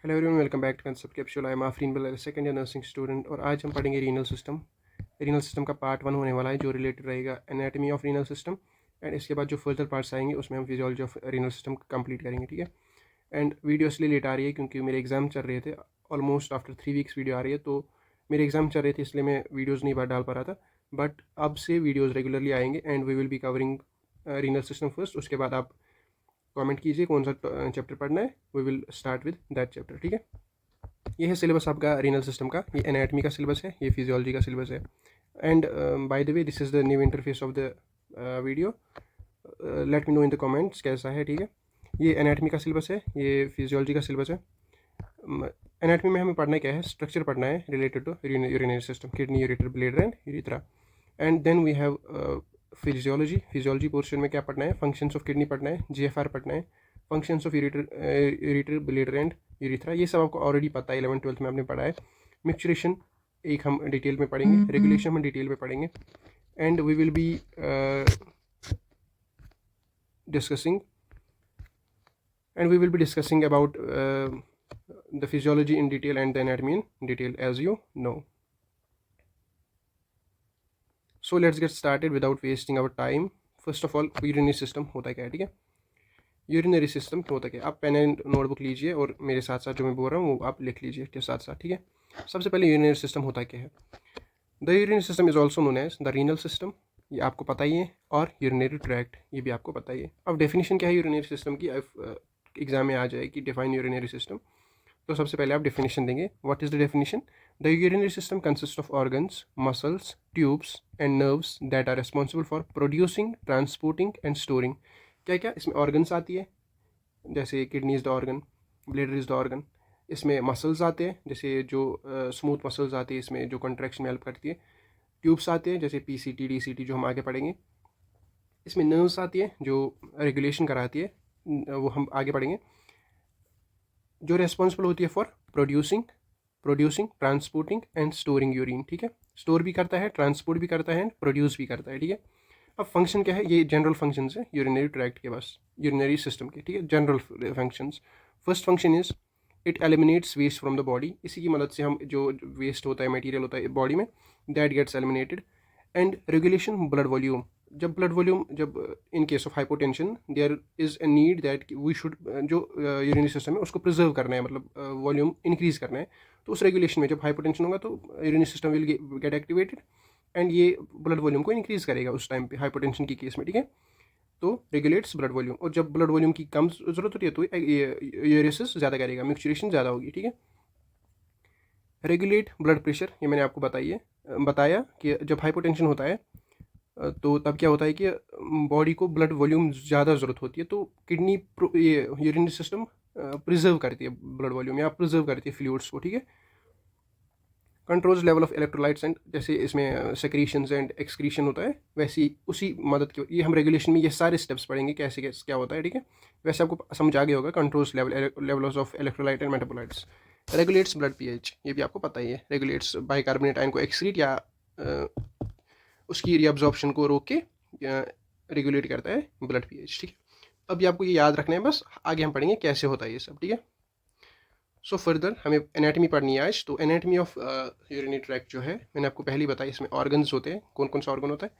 Hello everyone, welcome back to concept capsule. I am Afreen Bilal, second year nursing student, और आज हम पढ़ेंगे renal system. Renal system का part 1 होने वाला है, जो रिलेटेड रहेगा anatomy of renal system. And इसके बाद जो फर्दर पार्ट्स आएंगे उसमें हम physiology of renal system complete करेंगे, ठीक है। एंड वीडियो इसलिए लेट आ रही है क्योंकि मेरे एग्जाम चल रहे थे। ऑलमोस्ट आफ्टर 3 वीक्स वीडियो आ रही है, तो मेरे एग्जाम चल रहे थे इसलिए मैं वीडियोज़ नहीं डाल पा रहा था। बट अब से वीडियोज़ रेगुलरली आएंगे and we will be covering renal system first. उसके बाद आप कमेंट कीजिए कौन सा चैप्टर पढ़ना है, we will start with that chapter, ठीक है। ये है सिलेबस आपका रीनल सिस्टम का। ये एनाटमी का सिलेबस है, ये फिजियोलॉजी का सिलेबस है। And by the way, this is the new interface of the video. Let me know in the comments कैसा है, ठीक है। ये एनाटमी का सिलेबस है, ये फिजियोलॉजी का सिलेबस है। एनाटमी में हमें पढ़ना क्या है, स्ट्रक्चर पढ़ना है related to urinary system, kidney, ureter, bladder and urethra. And then we have physiology portion में क्या पढ़ना है, फंक्शंस ऑफ किडनी पढ़ना है, जीएफआर पढ़ना है, functions of ureter, bladder and urethra. ये सब आपको ऑलरेडी पता है, 11th-12th में आपने पढ़ा है। मिक्सचरेशन एक हम डिटेल में पढ़ेंगे, रेगुलेशन हम डिटेल में पढ़ेंगे। And we will be discussing about the physiology in detail and the anatomy in detail, as you know. So let's get started without wasting our time. First of all, urinary system होता क्या है, ठीक है। Urinary system होता क्या है, आप pen and notebook लीजिए और मेरे साथ साथ जो मैं बोल रहा हूँ वो आप लिख लीजिए के साथ साथ, ठीक है। सबसे पहले यूरिनरी सिस्टम होता क्या है। The urinary system is also known as the renal system, ये आपको पता ही है, और यूरिनरी ट्रैक्ट, ये भी आपको पता ही है। अब डेफिनेशन क्या है यूरिनरी सिस्टम की, एग्जाम में आ जाएगी डिफाइन यूरिनरी सिस्टम। तो सबसे पहले आप डेफिनेशन देंगे। What is the definition? The urinary system consist of organs, muscles, tubes and nerves that are responsible for producing, transporting and storing. क्या क्या इसमें ऑर्गन्स आती है, जैसे kidney is the organ, bladder is the organ. इसमें muscles आते हैं, जैसे जो स्मूथ मसल्स आती है इसमें जो कंट्रैक्शन में हेल्प करती है। ट्यूब्स आते हैं जैसे पीसीटी, डीसीटी, जो हम आगे पढ़ेंगे। इसमें नर्व्स आती है जो रेगुलेशन कराती है, वो हम आगे पढ़ेंगे। जो रेस्पॉन्सिबल होती है for producing, transporting and storing urine, ठीक है। स्टोर भी करता है, ट्रांसपोर्ट भी करता है एंड प्रोड्यूस भी करता है, ठीक है। अब फंक्शन क्या है, ये जनरल फंक्शंस है यूरिनरी ट्रैक्ट के पास, यूरिनरी सिस्टम के, ठीक है। General functions, first function is it eliminates waste from the body. इसी की मदद से हम जो वेस्ट होता है, मटेरियल होता है बॉडी में, that gets eliminated. And regulation blood volume, जब ब्लड वॉल्यूम, जब in case of hypotension there is a need that we should, जो यूरिनरी सिस्टम है उसको प्रिजर्व करना है, मतलब वॉल्यूम इंक्रीज करना है। तो उस रेगुलेशन में जब हाइपोटेंशन होगा तो urinary system will get activated and ये ब्लड वॉल्यूम को इंक्रीज करेगा उस टाइम पे, हाइपोटेंशन की केस में, ठीक है। तो रेगुलेट्स ब्लड वॉल्यूम, और जब ब्लड वॉल्यूम की कम जरूरत होती है तो यूरेसिस ज़्यादा करेगा, मिक्सचरेशन ज़्यादा होगी, ठीक है। रेगुलेट ब्लड प्रेशर, ये मैंने आपको बताया कि जब हाइपोटेंशन होता है तो तब क्या होता है कि बॉडी को ब्लड वॉल्यूम ज़्यादा ज़रूरत होती है, तो किडनी ये यूरिनरी सिस्टम प्रिजर्व करती है ब्लड वॉल्यूम, या प्रिजर्व करती है फ्लूइड्स को, ठीक है। Controls level of electrolytes and, जैसे इसमें सेक्रीशंस एंड एक्सक्रीशन होता है, वैसी उसी मदद की, ये हम रेगुलेशन में ये सारे स्टेप्स पढ़ेंगे कैसे क्या होता है, ठीक है। वैसे आपको समझ आ गया होगा, controls levels of electrolyte and metabolites. Regulates blood pH, ये भी आपको पता ही है। रेगुलेट्स बाइकार्बोनेट आयन को एक्सक्रीट या उसकी रीअब्जॉर्प्शन को रोक के रेगुलेट करता है ब्लड पीएच, ठीक है। अभी आपको ये याद रखना है बस, आगे हम पढ़ेंगे कैसे होता है ये सब, ठीक है। सो फर्दर हमें एनाटमी पढ़नी है आज। तो एनाटमी ऑफ यूरिनरी ट्रैक्ट जो है, मैंने आपको पहले ही बताया, इसमें ऑर्गन्स होते हैं। कौन कौन सा ऑर्गन होता है?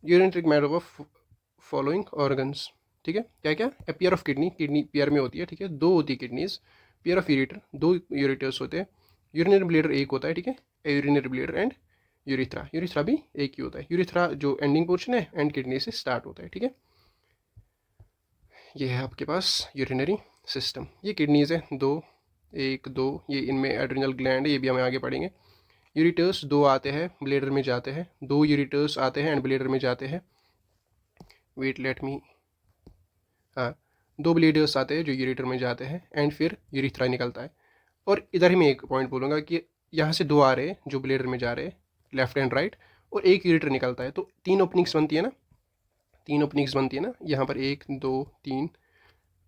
Urinary tract made of following organs, ठीक है। क्या क्या? A pair of kidney pair में होती है, ठीक है, 2 होती है kidneys. Pair of ureter, 2 ureters होते हैं। यूरिनरी ब्लैडर एक होता है, ठीक है, यूरिनरी ब्लैडर एंड यूरिथ्रा भी एक ही होता है। यूरिथ्रा जो एंडिंग पोर्शन है एंड किडनी से स्टार्ट होता है, ठीक है। ये है आपके पास यूरिनरी सिस्टम। ये किडनीज है 2, 1, 2, ये इनमें एड्रिनल ग्लैंड है, ये भी हमें आगे पढ़ेंगे। यूरिटर्स 2 आते हैं, ब्लैडर में जाते हैं, 2 यूरिटर्स आते हैं एंड ब्लैडर में जाते हैं। वेट लेट मी, हाँ, 2 ब्लैडर्स आते हैं जो यूरिटर में जाते हैं एंड फिर यूरिथ्रा निकलता है। और इधर ही मैं एक पॉइंट बोलूँगा कि यहाँ से 2 आ रहे हैं जो ब्लैडर में जा रहे हैं, लेफ्ट एंड राइट, और 1 यूरिटर निकलता है, तो 3 ओपनिंग्स बनती है ना, 3 ओपनिंग्स बनती है ना, यहाँ पर 1, 2, 3,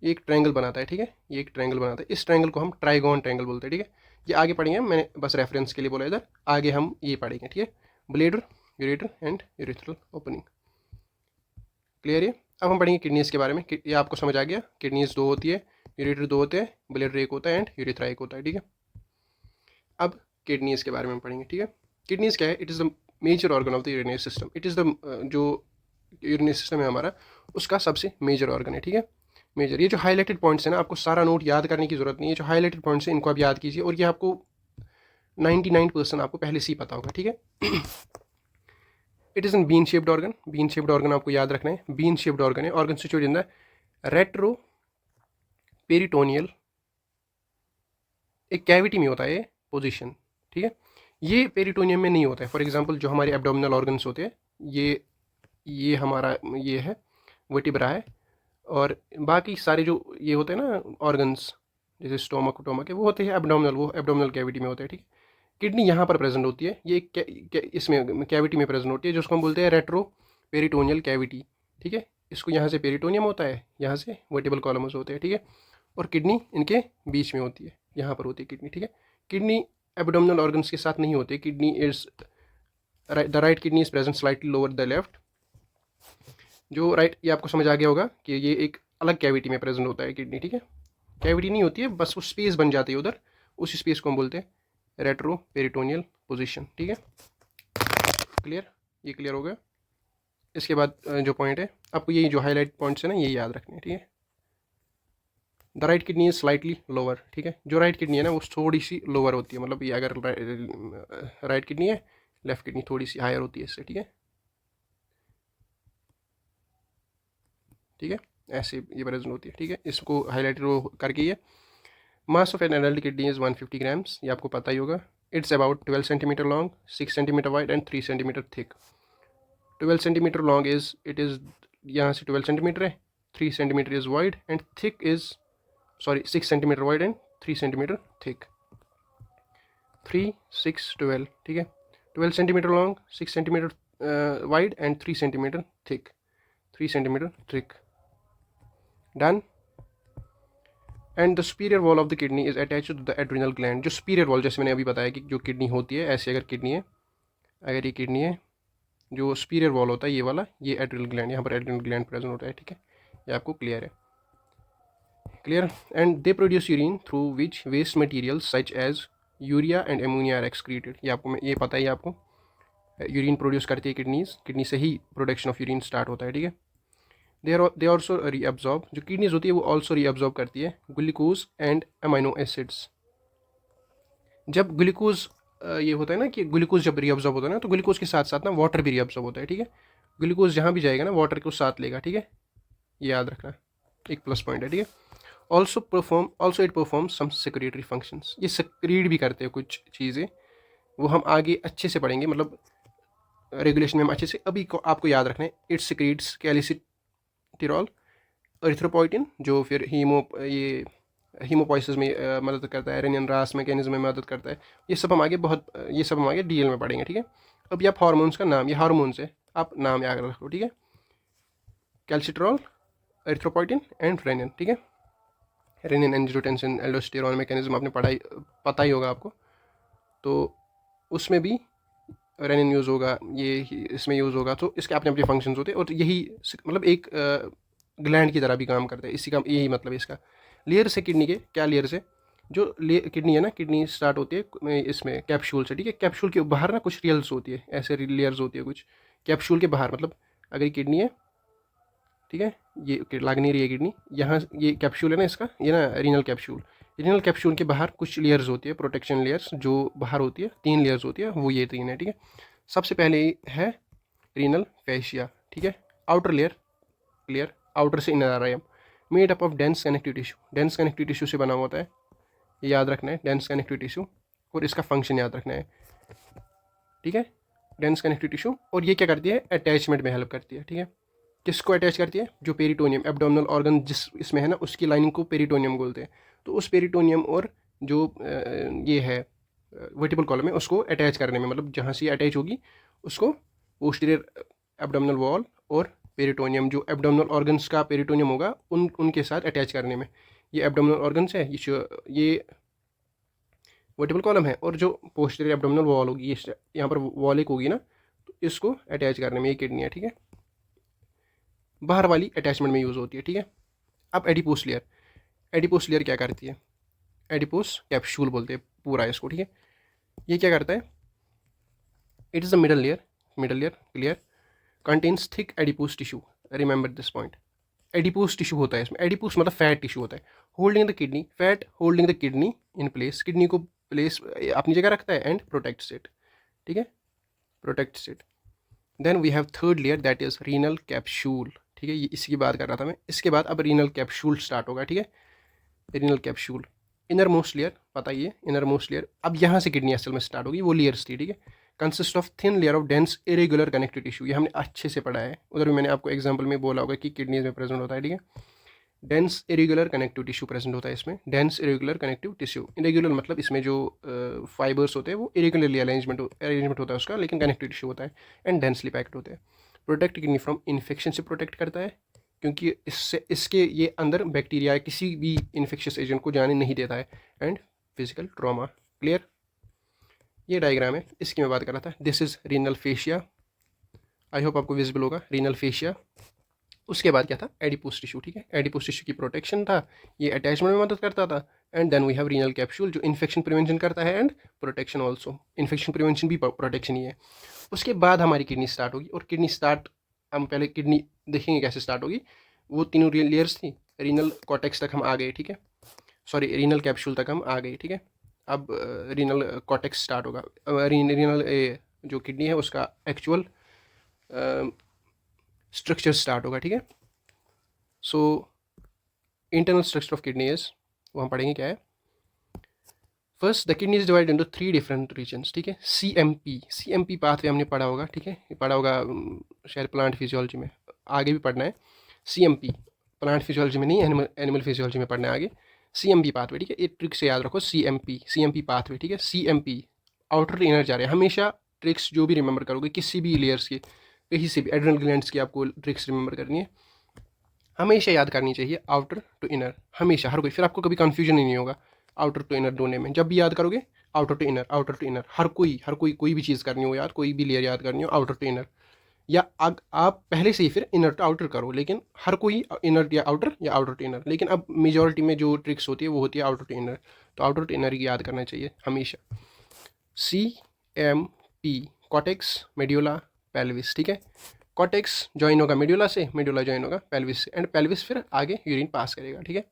एक ट्रायंगल बनाता है, ठीक है। ये एक ट्रायंगल बनाता है, इस ट्रायंगल को हम ट्राइगोन ट्रायंगल बोलते हैं, ठीक है। ये आगे पढ़ेंगे, मैंने बस रेफरेंस के लिए बोला इधर, आगे हम ये पढ़ेंगे, ठीक है। Bladder, ureter and urethral opening, clear है। अब हम पढ़ेंगे किडनीज के बारे में। ये आपको समझ आ गया, किडनीज 2 होती है, यूरेटर 2 होते हैं, ब्लैडर 1 होता है एंड यूरेथ्रा 1 होता है, ठीक है। अब किडनीज के बारे में पढ़ेंगे, ठीक है। किडनीज क्या है? It is the major organ of the urinary system. It is the जो यूरिनरी सिस्टम है हमारा, उसका सबसे मेजर ऑर्गन है, ठीक है। मेजर, ये जो हाईलाइटेड पॉइंट्स है ना, आपको सारा नोट याद करने की जरूरत नहीं है। जो हाईलाइटेड पॉइंट्स हैं इनको आप याद कीजिए, और ये आपको 99% आपको पहले से ही पता होगा, ठीक है। It is N bean shaped organ. Bean shaped organ आपको याद रखना है। बीन शेप्ड ऑर्गन है, organ situated in the retro peritoneal, एक कैविटी में होता है ये पोजिशन, ठीक है। ये पेरिटोनियम में नहीं होता है। फॉर एग्जांपल जो हमारे एब्डोमिनल ऑर्गन्स होते हैं, ये हमारा ये है वर्टिब्रा है, और बाकी सारे जो ये होते हैं ना ऑर्गन्स, जैसे स्टोमक वोटोमक है, वो होते हैं एब्डोमिनल, वो एब्डोमिनल कैविटी में होते हैं, ठीक है। किडनी यहाँ पर प्रेजेंट होती है, ये इसमें कैविटी में प्रेजेंट होती है, जिसको हम बोलते हैं रेट्रो पेरिटोनियल कैविटी, ठीक है। इसको यहाँ से पेरिटोनियम होता है, यहाँ से वर्टिबल कॉलम्स होते हैं, ठीक है। और किडनी इनके बीच में होती है, यहाँ पर होती है किडनी, ठीक है। किडनी एब्डोमिनल ऑर्गन्स के साथ नहीं होती। Kidney is the right kidney is present slightly lower the left. जो राइट, ये आपको समझ आ गया होगा कि ये एक अलग कैविटी में प्रेजेंट होता है किडनी, ठीक है। कैविटी नहीं होती है, बस वो स्पेस बन जाती है उधर, उस स्पेस को हम बोलते हैं रेट्रो पेरिटोनियल पोजिशन, ठीक है। क्लियर? ये क्लियर हो गया। इसके बाद जो पॉइंट है, आपको ये जो हाईलाइट पॉइंट्स है ना, ये याद रखने हैं, ठीक है। The right kidney is slightly lower, ठीक है। जो राइट किडनी है ना, वो थोड़ी सी लोअर होती है, मतलब ये अगर राइट किडनी है, लेफ्ट किडनी थोड़ी सी हायर होती है इससे, ठीक है। ठीक है, ऐसे ये प्रेजेंट होती है, ठीक है। इसको हाईलाइटेड करके ये mass of an adult kidney is 150 grams, ये आपको पता ही होगा। It's about 12 centimetre long, 6 centimetre wide and 3 centimetre thick. 12 centimetre long is it is, यहाँ से 12 सेंटीमीटर है, 3 centimetre is wide and thick is 6 centimetre wide and 3 centimetre thick. 3, 6, 12, ठीक है। 12 centimetre long, 6 centimetre wide and 3 centimetre thick, 3 centimetre thick. Done. And the superior wall of the kidney is attach to the adrenal gland. जो superior wall, जैसे मैंने अभी बताया कि जो kidney होती है, ऐसे अगर किडनी है, अगर ये किडनी है, जो सुपीरियर वॉल होता है ये वाला, ये एड्रिनल ग्लैंड, यहाँ पर एड्रिनल ग्लैंड प्रेजेंट होता है, ठीक है। ये आपको क्लियर है? Clear. And they produce urine through which waste material such as urea and ammonia are excreted. ये आपको, ये पता है आपको, यूरिन प्रोड्यूस करती है किडनीज, किडनी से ही प्रोडक्शन ऑफ यूरिन स्टार्ट होता है, ठीक है। दे ऑल्सो रीअब्जॉर्ब, जो किडनीज होती है वो ऑल्सो रीअब्जॉर्ब करती है ग्लूकोज एंड अमाइनो एसिड्स। जब ग्लूकोज ये होता है ना, कि ग्लूकोज जब रीअब्जॉर्ब होता है ना, तो ग्लूकोज के साथ साथ ना वाटर भी रीअब्जॉर्ब होता है, ठीक है। ग्लूकोज जहाँ भी जाएगा ना, वाटर को साथ लेगा, ठीक है। ये याद रखना, एक प्लस पॉइंट है, ठीक है। Also it perform some secretory functions, ये सेक्रीट भी करते हैं कुछ चीज़ें, वो हम आगे अच्छे से पढ़ेंगे, मतलब रेगुलेशन में हम अच्छे से, अभी को आपको याद रखना है। इट सिक्रीट्स कैल्सिट्रियोल, एरिथ्रोपोइटिन, जो फिर हीमोपोइसिस में मदद करता है, रेनियन रास मैकेनिज्म में मदद करता है। ये सब हम आगे डीएल में पढ़ेंगे, ठीक है। अब ये आप हार्मोन्स का नाम, ये हार्मोन्स है, आप नाम याद रखो, ठीक है। कैल्सिट्रियोल, एरिथ्रोपोइटिन एंड रेनियन, ठीक है। रेनिन, एंजियोटेंसिन, एल्डोस्टेरॉन मैकेनिज्म आपने पता ही होगा आपको, तो उसमें भी रेनिन यूज़ होगा, ये इसमें यूज़ होगा, तो इसके अपने अपने फंक्शंस होते हैं, और यही मतलब एक ग्लैंड की तरह भी काम करता है, इसी का यही मतलब है इसका। लेयर्स है किडनी के, क्या लेयर्स है? जो किडनी है ना, किडनी स्टार्ट होती है इसमें कैप्सूल से, ठीक है। कैप्सूल के बाहर ना कुछ रियल्स होती है, ऐसे लेयर्स होती है कुछ कैप्सूल के बाहर, मतलब अगर किडनी है, ठीक है, ये लग नहीं रही है किडनी, यहाँ ये कैप्सूल है ना इसका, ये ना रीनल कैप्सूल, रीनल कैप्सूल के बाहर कुछ लेयर्स होती है, प्रोटेक्शन लेयर्स जो बाहर होती है, 3 लेयर्स होती है, वो ये 3 है, ठीक है। सबसे पहले है रीनल फैशिया, ठीक है। आउटर लेयर, क्लियर, आउटर से इनर आ रहा है, made up of dense connective tissue, dense connective tissue से बना होता है, ये याद रखना है, डेंस कनेक्टिव टिश्यू, और इसका फंक्शन याद रखना है, ठीक है। डेंस कनेक्टिव टिश्यू, और ये क्या करती है? अटैचमेंट में हेल्प करती है, ठीक है। किसको अटैच करती है? जो पेरिटोनियम, एब्डोमिनल ऑर्गन जिस इसमें है ना, उसकी लाइनिंग को पेरिटोनियम बोलते हैं। तो उस पेरिटोनियम और जो ये है वर्टिबल कॉलम है, उसको अटैच करने में, मतलब जहाँ से अटैच होगी उसको पोस्टीरियर एब्डोमिनल वॉल और पेरिटोनियम, जो एब्डोमिनल ऑर्गन्स का पेरिटोनियम होगा, उनके साथ अटैच करने में, ये एब्डोमिनल ऑर्गन्स है, ये वर्टिबल कॉलम है, और जो पोस्टीरियर एब्डोमिनल वॉल होगी, यहाँ पर वॉल एक होगी ना, तो इसको अटैच करने में ये किडनी है, ठीक है। बाहर वाली अटैचमेंट में यूज़ होती है, ठीक है। अब एडिपोस लेयर, एडिपोस लेयर क्या करती है, एडिपोस कैप्सूल बोलते हैं पूरा इसको, ठीक है। ये क्या करता है, it is the middle layer clear, contains thick adipose tissue, remember this point. Adipose tissue होता है इसमें, एडिपोस मतलब फैट टिश्यू होता है, holding the kidney, fat holding the kidney in place, kidney को प्लेस अपनी जगह रखता है एंड प्रोटेक्ट्स इट, ठीक है, protects it. Then we have third layer that is renal capsule, ठीक है, ये इसकी बात कर रहा था मैं। इसके बाद अब रीनल कैप्सूल स्टार्ट होगा, ठीक है, renal capsule. Inner most layer, पता ही है इनर मोस्ट लेयर, अब यहाँ से किडनी असल में स्टार्ट होगी, वो लेयर्स थी, ठीक है। Consist of thin layer of dense irregular connective tissue, ये हमने अच्छे से पढ़ा है, उधर भी मैंने आपको एग्जांपल में बोला होगा कि किडनीज में प्रेजेंट होता है, ठीक है। Dense irregular connective tissue present होता है इसमें, dense irregular connective tissue, irregular मतलब इसमें जो फाइबर्स होते हैं वो इरेगुलरली अरेंजमेंट होता है उसका, लेकिन कनेक्टिव टिश्यू होता है एंड डेंसली पैक्ड होते हैं। प्रोटेक्ट किडनी फ्रॉम इन्फेक्शन से प्रोटेक्ट करता है, क्योंकि इससे इसके ये अंदर बैक्टीरिया किसी भी इन्फेक्शियस एजेंट को जाने नहीं देता है, एंड फिजिकल ट्रॉमा, क्लियर। ये डायग्राम है, इसकी मैं बात कर रहा था। This is renal fascia, I hope आपको विजिबल होगा, रीनल फेशिया। उसके बाद क्या था, एडिपोस टिश्यू, ठीक है, एडिपोस टिश्यू की प्रोटेक्शन था, ये अटैचमेंट में मदद करता था। And then we have renal capsule जो इन्फेक्शन प्रिवेंशन करता है and protection also, infection prevention भी प्रोटेक्शन ही है। उसके बाद हमारी किडनी स्टार्ट होगी, और किडनी स्टार्ट हम पहले किडनी देखेंगे कैसे स्टार्ट होगी। वो तीनों लेयर्स थी, रीनल कॉर्टेक्स तक हम आ गए, ठीक है, सॉरी रीनल कैप्सूल तक हम आ गए, ठीक है। अब रीनल कॉर्टेक्स स्टार्ट होगा, रीनल जो किडनी है उसका एक्चुअल स्ट्रक्चर स्टार्ट होगा, ठीक है। So internal structure of kidney is, वो हम पढ़ेंगे क्या है। First the kidney is divide into 3 different regions, ठीक है। CMP पाथवे हमने पढ़ा होगा, ठीक है, पढ़ा होगा शायद प्लांट फिजियोलॉजी में, आगे भी पढ़ना है। CMP प्लांट फिजियोलॉजी में नहीं, एनिमल फिजियोलॉजी में पढ़ना है आगे। CMP पाथवे, ठीक है, एक ट्रिक से याद रखो, CMP पाथवे, ठीक है। CMP आउटर इनर जा रहे हैं, हमेशा ट्रिक्स जो भी रिमेंबर करोगे किसी भी लेयर्स की, कहीं से भी एड्रेनल ग्लैंड्स की आपको ट्रिक्स रिमेंबर करनी है, हमेशा याद करनी चाहिए आउटर टू इनर, हमेशा, हर कोई, फिर आपको कभी कंफ्यूजन ही नहीं होगा आउटर टू इनर दोनों में। जब भी याद करोगे outer to inner, outer to inner, हर कोई कोई भी चीज़ करनी हो यार, कोई भी लेयर याद करनी हो, आउटर टू इनर, या आप पहले से ही फिर इनर टू आउटर करो, लेकिन हर कोई इनर या आउटर टू इनर, लेकिन अब मेजॉरिटी में जो ट्रिक्स होती है वो होती है आउटर टू इनर, तो आउटर टू इनर ही याद करना चाहिए हमेशा। CMP कॉर्टेक्स मेड्यूला पेल्विस, ठीक है, कॉर्टेक्स ज्वाइन होगा मेड्यूला से, मेड्यूला ज्वाइन होगा पेल्विस से, एंड पेल्विस फिर आगे यूरिन पास करेगा, ठीक है।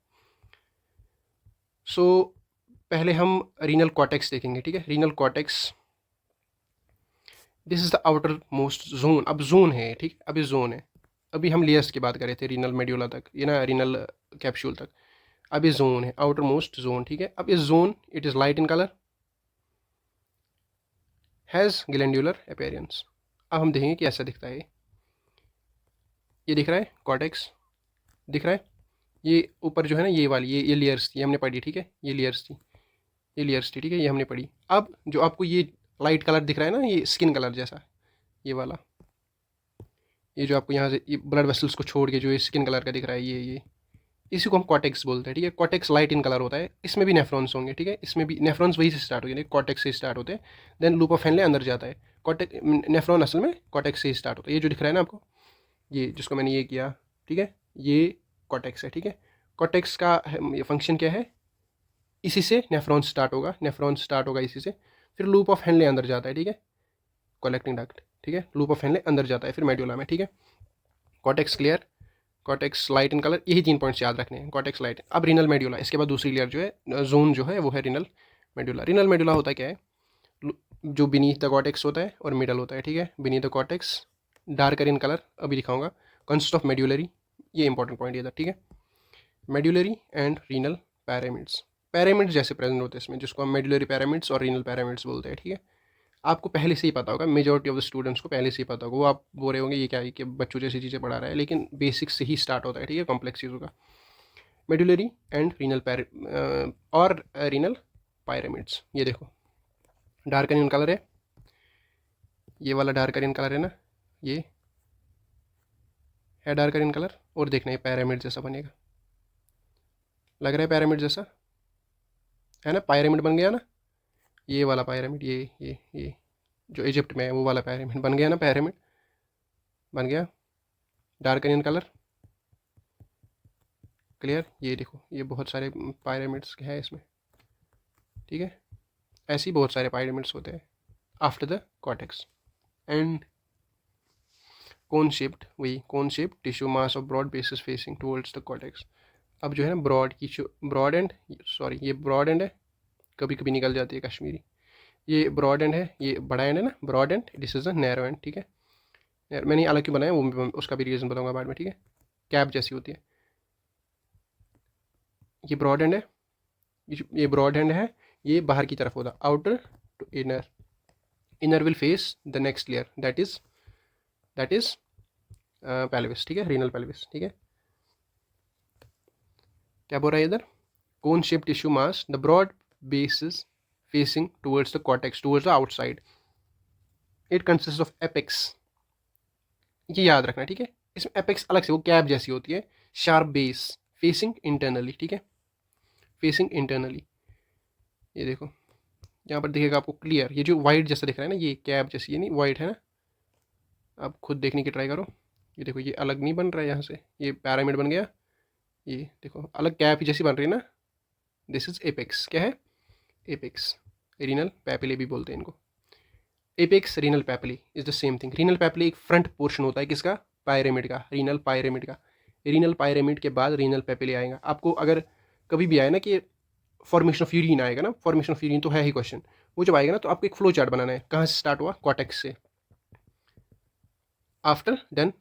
सो पहले हम रीनल कॉर्टेक्स देखेंगे, ठीक है, renal cortex, this is the outer most zone, अब जोन है, ठीक, अभी जोन है, अभी हम लेयर्स की बात कर रहे थे रीनल मेड्यूला तक, ये ना रीनल कैप्सूल तक, अब ये जोन है, आउटर मोस्ट जोन, ठीक है। अब इस zone it is light in colour, has glandular appearance. अब हम देखेंगे कि ऐसा दिखता है, ये दिख रहा है कॉर्टेक्स, दिख रहा है, ये ऊपर जो है ना ये वाली ये लेयर्स थी, हमने पढ़ी, ठीक है, ये लेयर्स थी, ये लेयर्स थी, ठीक है, ये हमने पढ़ी। अब जो आपको ये लाइट कलर दिख रहा है ना, ये स्किन कलर जैसा, ये वाला, ये जो आपको यहाँ से ये ब्लड वेसल्स को छोड़ के जो ये स्किन कलर का दिख रहा है, ये इसी को हम कॉर्टेक्स बोलते हैं, ठीक है। कॉर्टेक्स लाइट इन कलर होता है, इसमें भी नेफ्रॉन्स होंगे, ठीक है, इसमें भी नेफ्रॉन्स वही से स्टार्ट होंगे, कॉर्टेक्स से स्टार्ट होते हैं, देन लूप ऑफ हेनले अंदर जाता है, कॉर्टेक्स नेफ्रॉन असल में कॉर्टेक्स से स्टार्ट होता है। ये जो दिख रहा है ना आपको, ये जिसको मैंने ये किया, ठीक है, ये कॉर्टेक्स है, ठीक है। कॉर्टेक्स का फंक्शन क्या है, इसी से नेफ्रॉन स्टार्ट होगा इसी से, फिर लूप ऑफ हेनले अंदर जाता है, ठीक है, कलेक्टिंग डक्ट, ठीक है, लूप ऑफ हेनले अंदर जाता है फिर मेड्यूला में, ठीक है। Cortex clear, cortex light in colour, यही 3 पॉइंट्स याद रखने हैं, कॉर्टेक्स लाइट। अब रीनल मेड्यूला, इसके बाद दूसरी लेयर जो है जोन जो है वो है रीनल मेड्यूला। रीनल मेड्यूला होता क्या है, जो बीनीथ द कॉर्टेक्स होता है और मिडल होता है, ठीक है, beneath the cortex, darker in colour, अभी दिखाऊंगा, कंसिस्ट ऑफ मेड्यूलरी, ये इंपॉर्टेंट पॉइंट ये था, ठीक है, मेड्यूलरी एंड रीनल पैरामिड्स जैसे प्रेजेंट होते हैं इसमें, जिसको हम मेड्यूलरी पैरामिड्स और रीनल पैरामिड्स बोलते हैं, ठीक है। आपको पहले से ही पता होगा, मेजॉरिटी ऑफ द स्टूडेंट्स को पहले से ही पता होगा, वो आप बोल रहे होंगे ये क्या है कि बच्चों जैसी चीज़ें पढ़ा रहा है, लेकिन बेसिक से ही स्टार्ट होता है, ठीक है, कॉम्प्लेक्स चीज़ों का। मेड्यूलरी एंड रीनल और रीनल पैरामिड्स, ये देखो डार्क इन कलर है, ये वाला डार्क इन कलर है ना, ये है डार्क इन कलर, और देखना ये पैरामिड जैसा बनेगा, लग रहा है पैरामिड जैसा है ना, पिरामिड बन गया ना, ये वाला पिरामिड, ये जो इजिप्ट में है वो वाला पिरामिड बन गया ना, पिरामिड बन गया, डार्क इन कलर, क्लियर। ये देखो ये बहुत सारे पायरामिड्स है इसमें, ठीक है। ऐसे ही बहुत सारे पायरामिड्स होते हैं after the cortex. And cone shaped, वही cone shaped tissue mass of broad basis facing towards the cortex. अब जो है ना ब्रॉड की ब्रॉड एंड, सॉरी ये ब्रॉड एंड है, कभी कभी निकल जाती है कश्मीरी। ये ब्रॉड एंड है, ये बड़ा एंड है ना, broad end, this is a narrow end, ठीक है। मैंने अलग क्यों बनाया वो उसका भी रीज़न बताऊंगा बाद में, ठीक है। कैप जैसी होती है। ये ब्रॉड एंड है, ये ब्रॉड एंड है, ये बाहर की तरफ होता, outer to inner. Inner will face the next layer, that is pelvis, ठीक है, रीनल पेल्विस, ठीक है। क्या बोल रहा है इधर, cone shape tissue mass, the broad basis facing towards the cortex, towards the outside, it consist of apex. ये याद रखना, ठीक है। इसमें एपेक्स अलग से, वो कैप जैसी होती है, शार्प बेस, फेसिंग इंटरनली, ठीक है, फेसिंग इंटरनली। ये देखो यहाँ पर दिखेगा आपको क्लियर, ये जो वाइट जैसा दिख रहा है ना, ये कैप जैसी, ये नहीं वाइट है ना, आप खुद देखने की ट्राई करो। ये देखो ये अलग नहीं बन रहा है यहाँ से, ये पैरामिड बन गया, ये देखो अलग कैप जैसी बन रही है ना, दिस इज एपेक्स। क्या है, एपेक्स। रीनल पैपिले भी बोलते हैं इनको। Apex renal papillae is the same thing. Renal papillae एक फ्रंट पोर्शन होता है किसका, पायरेमिड का, रीनल पायरेमिड का। रीनल पायरेमिड के बाद रीनल पैपिली आएगा। आपको अगर कभी भी आए ना कि फॉर्मेशन ऑफ यूरिन आएगा ना, फॉर्मेशन ऑफ यूरिन तो है ही क्वेश्चन, वो जब आएगा ना तो आपको एक फ्लो चार्ट बनाना है, कहाँ से स्टार्ट हुआ, कॉर्टेक्स से, आफ्टर देन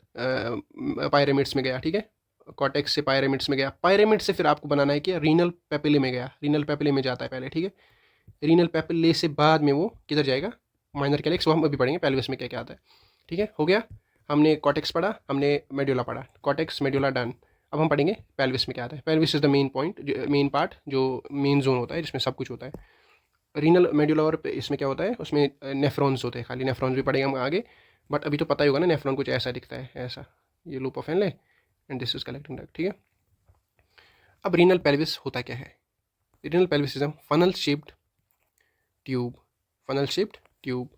पायरेमिड्स में गया, ठीक है, कॉर्टेक्स से पायरेमिड्स में गया, पायरेमिड से फिर आपको बनाना है कि रीनल पैपिले में गया, रीनल पैपिले में जाता है पहले, ठीक है। रीनल पैपिले से बाद में वो किधर जाएगा, माइनर कैलिक्स, वो हम अभी पढ़ेंगे पेल्विस में क्या क्या आता है, ठीक है। हो गया, हमने कॉर्टेक्स पढ़ा, हमने मेड्यूला पढ़ा, कॉर्टेक्स मेड्यूला डन। अब हम पढ़ेंगे पेल्विस में क्या आता है। Pelvis is the main point, main part, जो मेन जोन होता है जिसमें सब कुछ होता है। रीनल मेड्यूला और इसमें क्या होता है, उसमें नेफ्रॉन्स होते हैं, खाली नेफ्रॉन्स भी पढ़ेंगे हम आगे, बट अभी तो पता ही होगा ना, नेफ्रॉन कुछ ऐसा दिखता है, ऐसा, ये loop of Henley and this is collecting duct, ठीक है। अब रीनल पेल्विस होता क्या है, renal pelvis is funnel shaped tube, funnel shaped tube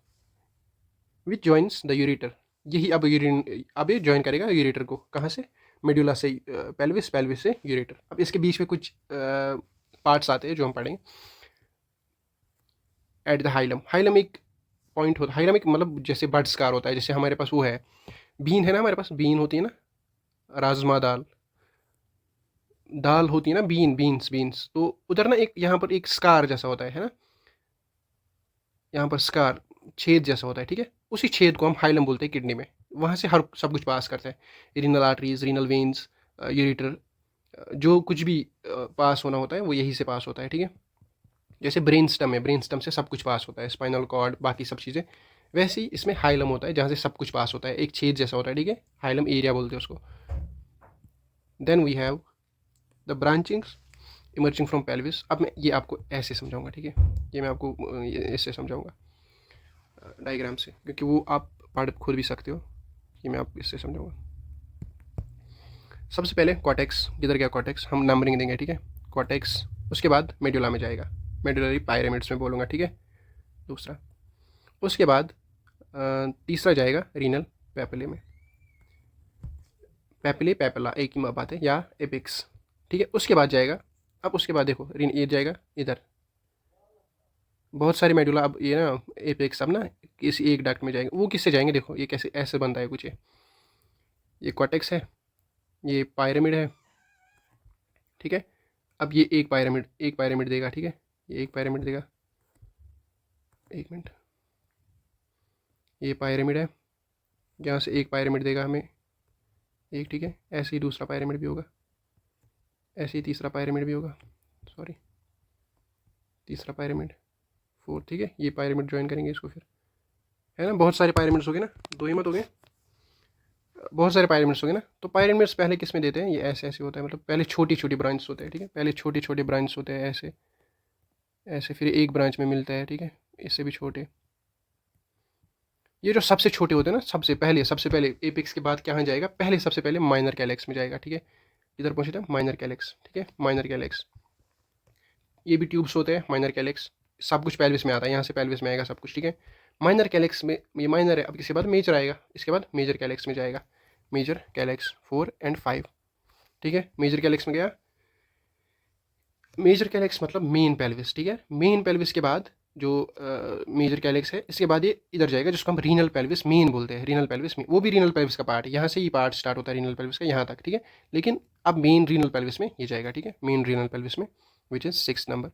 which joins the ureter. यही अब ये ज्वाइन करेगा यूरेटर को, कहाँ से, मेड्यूला से पेल्विस, पेल्विस से यूरेटर। अब इसके बीच में कुछ पार्ट्स आते हैं जो हम पढ़ेंगे। एट द हाइलम, हाइलम एक पॉइंट होता है, हाइलम एक मतलब जैसे बर्ड स्कार होता है, जैसे हमारे पास वो है, बीन है ना, हमारे पास बीन होती है ना, राजमा दाल, दाल होती है ना, बीन्स, तो उधर ना एक यहाँ पर एक स्कार जैसा होता है ना, यहाँ पर स्कार, छेद जैसा होता है, ठीक है। उसी छेद को हम हाइलम बोलते हैं किडनी में, वहाँ से हर सब कुछ पास करता है, renal arteries, renal veins, ureter, जो कुछ भी पास होना होता है वो यही से पास होता है, ठीक है। जैसे ब्रेन स्टम है, ब्रेन स्टम से सब कुछ पास होता है, स्पाइनल कॉर्ड, बाकी सब चीज़ें, वैसे ही इसमें हाइलम होता है जहाँ से सब कुछ पास होता है, एक छेद जैसा होता है, ठीक है, हाइलम एरिया बोलते हैं उसको। Then we have the branchings emerging from pelvis. अब मैं ये आपको ऐसे समझाऊंगा, ठीक है, ये मैं आपको ऐसे समझाऊंगा डायग्राम से, क्योंकि वो आप पढ़ खुद भी सकते हो, ये मैं आपको इससे समझाऊंगा। सबसे पहले कॉर्टेक्स, किधर गया कॉर्टेक्स, हम नंबरिंग देंगे, ठीक है, कॉर्टेक्स, उसके बाद मेडुला में जाएगा, मेडुलरी पायरेमिड्स में बोलूँगा, ठीक है, दूसरा, उसके बाद तीसरा जाएगा रीनल पैपिले में, पैपिले पैपिला एक ही बात है, या एपिक्स, ठीक है। उसके बाद जाएगा, अब उसके बाद देखो ये जाएगा इधर, बहुत सारे मेडुला, अब ये ना एपेक्स अब ना किसी एक डक्ट में जाएंगे, वो किससे जाएंगे, देखो ये कैसे ऐसे बनता है कुछ, ये कॉर्टेक्स है, ये पायरामिड है, ठीक है। अब ये एक पायरामिड देगा, ठीक है, ये एक पायरामिड देगा, एक मिनट, ये पायरामिड है, यहाँ से एक पायरामिड देगा हमें एक, ठीक है। ऐसे ही दूसरा पायरामिड भी होगा, ऐसे ही तीसरा पायरामिड भी होगा, सॉरी, तीसरा पायरामिड, फोर्थ, ठीक है। ये पायरामिड ज्वाइन करेंगे इसको फिर, है ना, बहुत सारे पायरामिड्स हो गए ना, दो ही मत हो गए, बहुत सारे पायरामिड्स हो गए ना। तो पायरामिड्स पहले किस में देते हैं, ये ऐसे ऐसे होता है, मतलब पहले छोटी छोटी ब्रांच होते हैं, ठीक है, पहले छोटे छोटे ब्रांच होते हैं ऐसे ऐसे, फिर एक ब्रांच में मिलता है, ठीक है, इससे भी छोटे। ये जो सबसे छोटे होते हैं ना, सबसे पहले एपिक्स के बाद क्या जाएगा, पहले सबसे पहले माइनर कैलेक्स में जाएगा, ठीक है, इधर पहुंचे था माइनर कैलेक्स, ठीक है, माइनर कैलेक्स। ये भी ट्यूब्स होते हैं, माइनर कैलेक्स, सब कुछ पेल्विस में आता है, यहाँ से पेल्विस में आएगा सब कुछ, ठीक है। माइनर कैलेक्स में, ये माइनर है, अब इसके बाद मेजर आएगा, इसके बाद मेजर कैलेक्स में जाएगा, मेजर कैलेक्स 4 और 5, ठीक है। मेजर कैलेक्स में गया, मेजर कैलेक्स मतलब मेन पेल्विस, ठीक है। मेन पेल्विस के बाद जो मेजर कैलेक्स है, इसके बाद ये इधर जाएगा जिसको हम रीनल पेल्विस मेन बोलते हैं। रीनल पेल्विस वो भी रीनल पेल्विस का पार्ट है, यहाँ से ही पार्ट स्टार्ट होता है रीनल पेल्विस का यहाँ तक, ठीक है। लेकिन अब मेन रीनल पेल्विस में ये जाएगा, ठीक है, मेन रीनल पेल्विस में, विच इज़ 6 नंबर।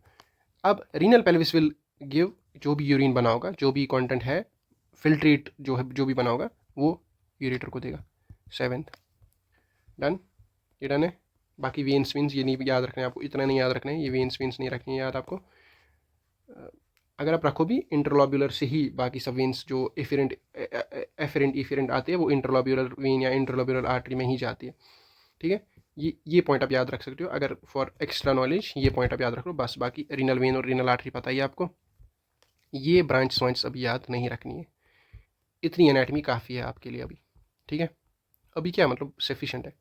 अब रीनल पेल्विस विल गिव जो भी यूरिन बना होगा, जो भी कंटेंट है, फिल्ट्रेट जो है, जो भी बना होगा वो यूरेटर को देगा। 7th डन, ये डन है। बाकी वेन्स वीन्स ये नहीं याद रखना है आपको, इतना नहीं याद रखना है, ये वेन्स वीन्स नहीं रखनी है याद आपको। अगर आप रखो भी इंटरलॉब्यूलर से ही बाकी सब वेन्स जो एफेरेंट आते हैं वो इंटरलॉब्यूलर वेन या इंटरलॉब्यूलर आर्टरी में ही जाती है, ठीक है। ये पॉइंट आप याद रख सकते हो, अगर फॉर एक्स्ट्रा नॉलेज ये पॉइंट आप याद रख लो बस। बाकी रीनल वेन और रीनल आर्टरी पता ही आपको, ये ब्रांच वांच अभी याद नहीं रखनी है, इतनी एनाटमी काफ़ी है आपके लिए अभी, ठीक है। अभी क्या मतलब सफिशेंट है।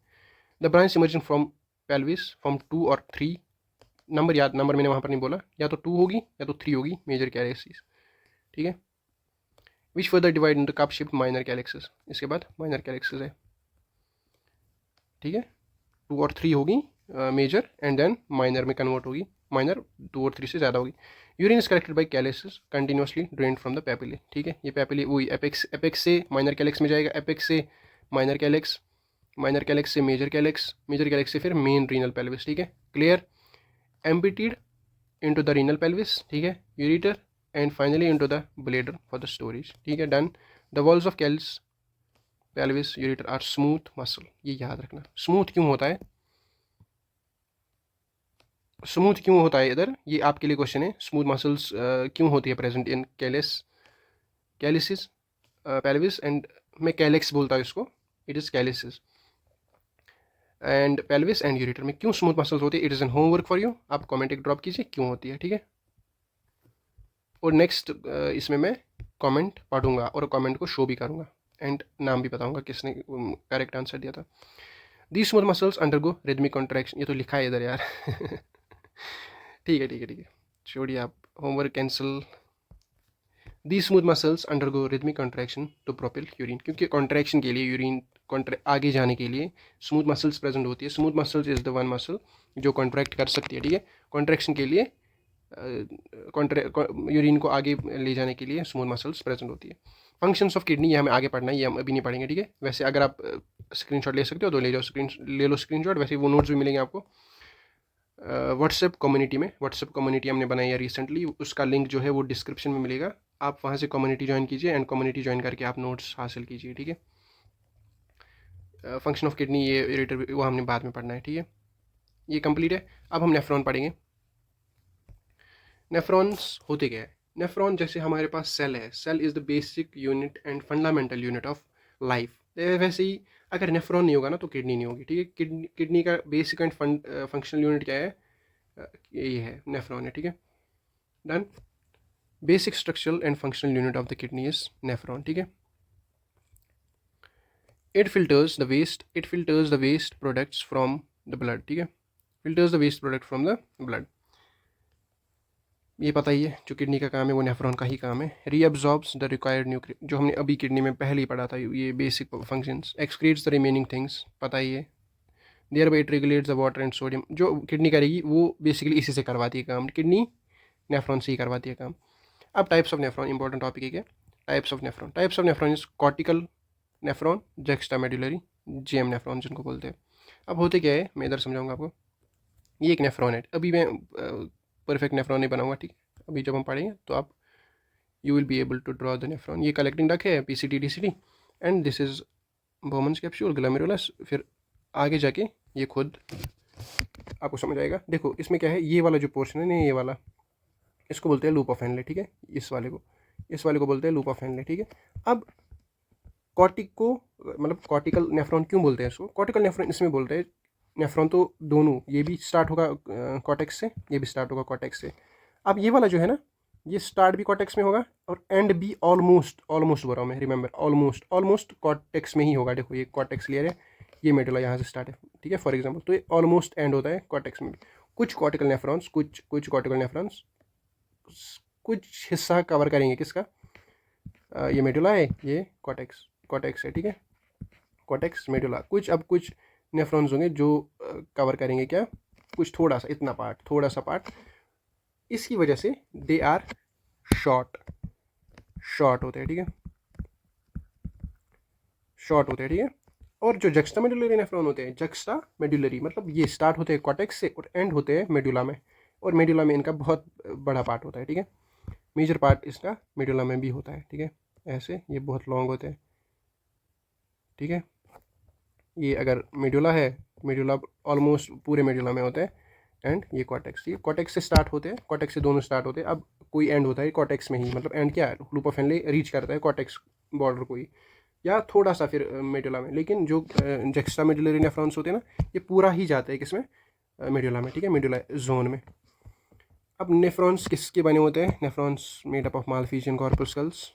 The branch emerging from pelvis from 2 और 3, नंबर याद, नंबर मैंने वहाँ पर नहीं बोला, या तो 2 होगी या तो 3 होगी मेजर कैलेक्सिस, ठीक है। Which further divide into cup shaped minor calyces, इसके बाद माइनर कैलेक्सिस है, ठीक है। 2 और 3 होगी मेजर एंड देन माइनर में कन्वर्ट होगी, माइनर 2 और 3 से ज़्यादा होगी। Urine is collected by calyces continuously drained from the papillae, ठीक है। ये पेपिले वही एपेक्स से माइनर कैलेक्स में जाएगा, एपेक्स से माइनर कैलेक्स, माइनर कैलेक्स से मेजर कैलेक्स, मेजर कैलेक्स से फिर मेन रीनल पेल्विस, ठीक है, clear. एम्पिटीड into the renal pelvis, ठीक है, ureter and finally into the bladder for the storage, ठीक है, done. the walls of Kel's pelvis ureter are smooth muscle, ये याद रखना। स्मूथ क्यों होता है, स्मूथ क्यों होता है इधर, ये आपके लिए क्वेश्चन है। स्मूथ मसल्स क्यों होती है present in calyces pelvis and, मैं कैलेक्स बोलता हूँ इसको, it is calyces and pelvis and ureter में क्यों स्मूथ मसल्स होती है, it is an homework for you, आप कमेंट एक ड्रॉप कीजिए क्यों होती है, ठीक है। और नेक्स्ट इसमें मैं कमेंट पढ़ूंगा और कमेंट को शो भी करूंगा एंड नाम भी बताऊंगा किसने करेक्ट आंसर दिया था। The smooth muscles undergo rhythmic contraction, ये तो लिखा है इधर यार ठीक है ठीक है ठीक है, छोड़िए आप, homework cancel. The smooth muscles undergo rhythmic contraction to propel urine, क्योंकि कॉन्ट्रैक्शन के लिए यूरिन आगे जाने के लिए स्मूथ मसल्स प्रेजेंट होती है। Smooth muscles is the one muscle जो कॉन्ट्रैक्ट कर सकती है, ठीक है। कॉन्ट्रैक्शन के लिए यूरिन को आगे ले जाने के लिए स्मूथ मसल्स प्रेजेंट होती है। फंक्शंस ऑफ किडनी ये हमें आगे पढ़ना है, ये हम अभी नहीं पढ़ेंगे, ठीक है। वैसे अगर आप स्क्रीनशॉट ले सकते हो तो ले लो स्क्रीनशॉट, वैसे वो नोट्स भी मिलेंगे आपको व्हाट्सएप कम्युनिटी में। व्हाट्सएप कम्युनिटी हमने बनाई है रिसेंटली, उसका लिंक जो है वो डिस्क्रिप्शन में मिलेगा, आप वहाँ से कम्युनिटी ज्वाइन कीजिए एंड कम्युनिटी ज्वाइन करके आप नोट्स हासिल कीजिए, ठीक है। फंक्शन ऑफ किडनी ये इरेटर वो हमने बाद में पढ़ना है, ठीक है। ये कंप्लीट है। अब हम नेफ्रॉन पढ़ेंगे। नेफ्रॉन्स होते क्या है, नेफ्रॉन जैसे हमारे पास सेल है, cell is the basic unit and fundamental unit of life, वैसे ही अगर नेफ्रॉन नहीं होगा ना तो किडनी नहीं होगी, ठीक है। किडनी का बेसिक एंड फंक्शनल यूनिट क्या है, ये है नेफ्रॉन है, ठीक है, done. Basic structural and functional unit of the kidney is nephron, ठीक है। It filters the waste products from the blood, ठीक है, filters the waste product from the blood, ये पता ही है, जो किडनी का काम है वो नेफ्रॉन का ही काम है। रीअब्जॉर्ब्स द रिक्वायर्ड न्यूट्रिएंट, जो हमने अभी किडनी में पहले ही पढ़ा था, ये basic functions. Excretes the remaining things, पता ही है। Thereby it regulates the water and sodium, जो किडनी करेगी वो बेसिकली इसी से करवाती है काम, किडनी नेफ्रॉन से ही करवाती है काम। अब types of nephron, important topic है क्या, types of nephron is cortical nephron, juxta medullary, JM nephron जिनको बोलते हैं। अब होते क्या है, मैं इधर समझाऊंगा आपको। ये एक नेफ्रॉन है, अभी मैं परफेक्ट नेफ्रॉन नहीं बनाऊंगा, ठीक है, अभी जब हम पढ़ेंगे तो आप you will be able to draw the nephron. ये कलेक्टिंग डक्ट है, PCT DCT, and this is Bowman's capsule, glomerulus, फिर आगे जाके ये खुद आपको समझ आएगा। देखो इसमें क्या है, ये वाला जो पोर्शन है ना, ये वाला, इसको बोलते हैं लूप ऑफ हेनले, ठीक है, इस वाले को बोलते हैं लूप ऑफ हेनले, ठीक है। अब कॉर्टिक को मतलब कॉर्टिकल नेफ्रॉन क्यों बोलते हैं इसको, कॉर्टिकल नेफ्रॉन इसमें बोलते हैं, नेफ्रॉन तो दोनों, ये भी स्टार्ट होगा कॉर्टेक्स से, ये भी स्टार्ट होगा कॉर्टेक्स से। अब ये वाला जो है ना, ये स्टार्ट भी कॉर्टेक्स में होगा और एंड भी ऑलमोस्ट बोल रहा हूँ मैं, रिमेंबर ऑलमोस्ट कॉर्टेक्स में ही होगा। देखो ये कॉर्टेक्स क्लियर है, ये मेडुला यहाँ से स्टार्ट है, ठीक है, फॉर एग्जांपल, तो ये ऑलमोस्ट एंड होता है कॉर्टेक्स में भी। कुछ कॉर्टिकल नेफ्रॉन्स कुछ हिस्सा कवर करेंगे किसका, ये मेडुला है, ये कॉर्टेक्स है, ठीक है, कॉर्टेक्स मेडुला। कुछ नेफ्रॉन्स होंगे जो कवर करेंगे क्या, कुछ थोड़ा सा, इतना पार्ट, थोड़ा सा पार्ट, इसकी वजह से दे आर शॉर्ट होते हैं, ठीक है, शॉर्ट होते हैं, ठीक है। और जो जक्स्टा मेडुलरी नेफ्रॉन होते हैं, जक्स्टा मेडुलरी मतलब ये स्टार्ट होते हैं कॉर्टेक्स से और एंड होते हैं मेडुला में, और मेडुला में इनका बहुत बड़ा पार्ट होता है, ठीक है, मेजर पार्ट इसका मेडुला में भी होता है, ठीक है, ऐसे ये बहुत लॉन्ग होते हैं, ठीक है। ये अगर मेडुला है, मेडुला ऑलमोस्ट पूरे मेडुला में होते हैं, एंड ये कॉर्टेक्स, ठीक है, कॉर्टेक्स से स्टार्ट होते हैं, कॉर्टेक्स से दोनों स्टार्ट होते हैं। अब कोई एंड होता है कॉर्टेक्स में ही, मतलब एंड क्या है, लूप ऑफ हेनले रीच करता है कॉर्टेक्स बॉर्डर को ही, या थोड़ा सा फिर मेडुला में, लेकिन जो जक्स्टा मेडुलरी नेफ्रॉन्स होते हैं ना, ये पूरा ही जाता है किसमें, मेडुला में, ठीक है, मेडुला जोन में। अब नेफ्रॉन्स किसके बने होते हैं, nephrons made up of Malpighian कॉर्पस्कल्स,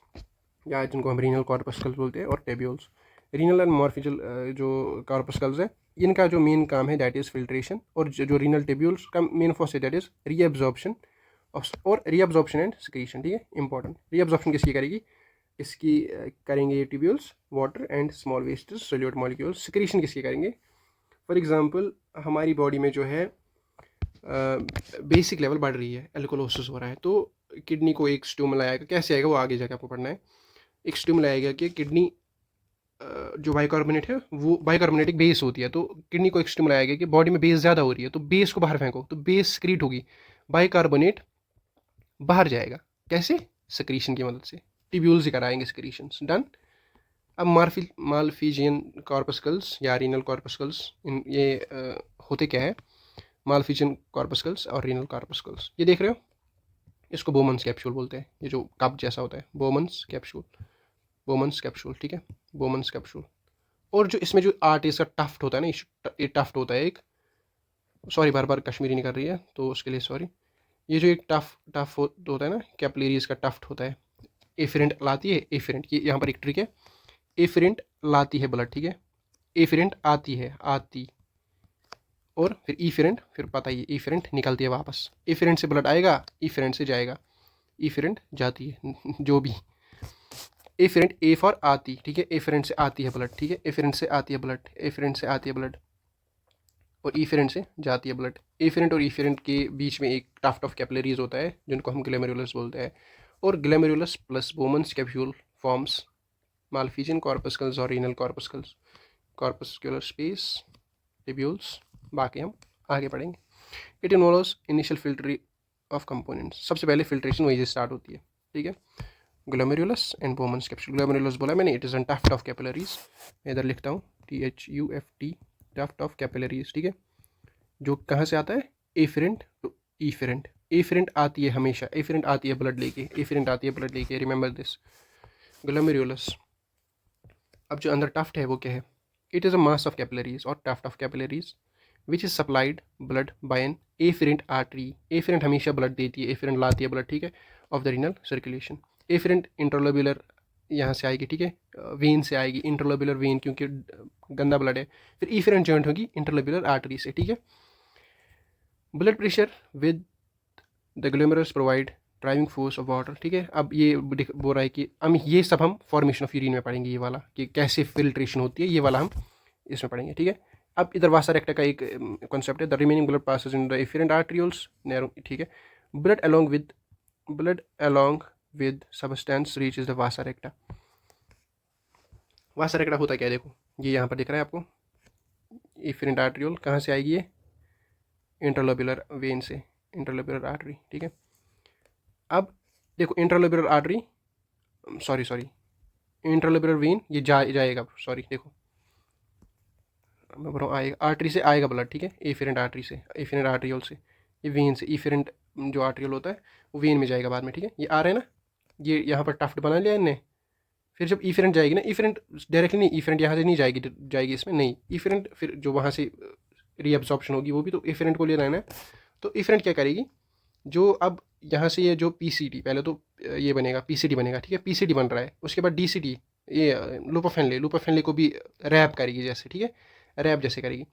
या जिनको हम रीनल कॉर्पस्कल्स बोलते हैं, और टेब्यूल्स। रीनल एंड मॉर्फिजल जो कॉर्पस्कल्स है, इनका जो मेन काम है दैट इज़ फिल्ट्रेशन, और जो रीनल टेब्यूल्स का मेन फोर्स है दैट इज़ रीअब्जॉर्प्शन और रीअब्जॉर्प्शन एंड सिक्रीशन, ठीक है, इंपॉर्टेंट। रीअब्जॉर्प्शन किसकी करेगी, इसकी करेंगे ये tubules, water and small waste solute molecules. Secretion किसकी करेंगे, फॉर एग्जांपल हमारी बॉडी में जो है बेसिक लेवल बढ़ रही है, एल्कोलोसिस हो रहा है, तो किडनी को एक स्टिमुलस आएगा, कैसे आएगा वो आगे जाके आपको पढ़ना है। एक स्टिमुलस आएगा कि किडनी जो बाइकार्बोनेट है वो बाइकार्बोनेटिक बेस होती है, तो किडनी को एक स्टिमुलस आएगा कि बॉडी में बेस ज़्यादा हो रही है, तो बेस को बाहर फेंको, तो बेस सिक्रीट होगी, बाइकार्बोनेट बाहर जाएगा, कैसे, सिक्रीशन की मदद से, ट्यूब्यूल से कराएंगे सिक्रीशन, डन। अब मालफिजियन कॉर्पस्कल्स या रीनल कॉर्पस्कल्स, इन ये होते क्या है, मालफिजियन कॉर्पस्कल्स और रीनल कॉर्पस्कल्स, ये देख रहे हो, इसको बोमन्स कैप्सूल बोलते हैं, ये जो कप जैसा होता है, बोमन्स कैप्सूल, बोमन्स कैप्सूल, ठीक है, बोमन्स कैप्सूल। और जो इसमें जो आर्ट इसका टफ्ट होता है ना, ये टफ्ट होता है एक, सॉरी बार बार कश्मीरी नहीं कर रही है तो उसके लिए सॉरी, ये जो एक टफ होता है ना, कैपिलरीज का टफ्ट होता है, एफिरेंट लाती है, एफिरेंट, ये यहाँ पर एक ट्रिक है, एफिरेंट लाती है ब्लड, ठीक है, एफिरेंट आती है, आती, और फिर ईफिरेंट, फिर पता ही ईफिरेंट निकलती है वापस, एफिरेंट से ब्लड आएगा, ईफिरेंट से जाएगा, ईफिरेंट जाती है, जो भी, एफिरेंट ए फॉर आती, ठीक है, एफिरेंट से आती है ब्लड, ठीक है, एफिरेंट से आती है ब्लड, एफिरेंट से आती है ब्लड, और ईफिरेंट से जाती है ब्लड। एफिरेंट और ईफिरेंट के बीच में एक टाफ्ट ऑफ कैपिलरीज होता है जिनको हम ग्लोमेरुलस बोलते हैं, और glomerulus plus Bowman's capsule forms Malpighian corpuscles और renal corpuscles, corpuscular space, tubules, बाकी हम आगे पढ़ेंगे। It involves initial filtering of components, सबसे पहले फिल्ट्रेशन वही से स्टार्ट होती है, ठीक है, glomerulus and Bowman's capsule. Glomerulus बोला मैंने, it is an tuft of capillaries, मैं इधर लिखता हूँ THUFT, टफ्ट ऑफ कैपिलरीज, ठीक है, जो कहाँ से आता है, एफिरेंट टू ईफिरेंट, एफिरेंट आती है हमेशा, एफिरेंट आती है ब्लड लेके, एफिरेंट आती है ब्लड लेके, रिमेंबर दिस, ग्लोमेरुलस। अब जो अंदर टफ्ट है वो क्या है, it is a mass of capillaries और tuft of capillaries which is supplied blood by an afferent artery, afferent हमेशा ब्लड देती है, एफिरेंट लाती है ब्लड, ठीक है, of the renal circulation. Afferent interlobular यहाँ से आएगी, ठीक है, वेन से आएगी, इंटरलोब्यूलर वेन क्योंकि गंदा ब्लड है, फिर ईफिरेंट जॉइंट होगी इंटरलोब्यूलर आर्टरी से, ठीक है। Blood pressure with the glomerulus provide driving force of water, ठीक है। अब ये बोल रहा है कि हम ये सब हम फॉर्मेशन ऑफ यूरिन में पढ़ेंगे, ये वाला कि कैसे फिल्ट्रेशन होती है, ये वाला हम इसमें पढ़ेंगे, ठीक है। अब इधर वासा रेक्टा का एक कॉन्सेप्ट है, the remaining blood passes in the efferent arterioles narrow, ठीक है, blood along with substance reach is the vasa recta. Vasa recta होता क्या है, देखो ये यहाँ पर दिख रहा है आपको, एफिरेंट आर्ट्रियोल कहाँ से आएगी, ये इंटरलोब्यूलर वेन से, इंटरलोब्यूलर आर्टरी, ठीक है। अब देखो interlobular artery, sorry interlobular when, ये जाएगा, सॉरी देखो मैं बोल रहा हूँ आएगा, आर्टरी से आएगा ब्लड, ठीक है, एफिरेंट आर्टरी से, एफिरेंट आर्ट्रियोल से, ये वेन से, एफिरेंट जो आर्ट्रियोल होता है वो वेन में जाएगा बाद में, ठीक है। ये आ रहा है ना, ये यहाँ पर टफ्ट बना लिया इनने, फिर जब ईफिरेंट जाएगी ना, ईफिरेंट डायरेक्टली नहीं, ईफिरेंट यहाँ से नहीं जाएगी इसमें नहीं, ईफिरेंट फिर जो वहाँ से रीअब्जॉर्प्शन होगी वो भी तो ईफिरेंट को ले रहना है, तो ईफिरेंट क्या करेगी, जो अब यहाँ से ये जो PCT, पहले तो ये बनेगा PCT बनेगा, ठीक है, PCT बन रहा है, उसके बाद DCT, ये लूप ऑफ हेनले को भी रैप करेगी जैसे, ठीक है, रैप जैसे करेगी,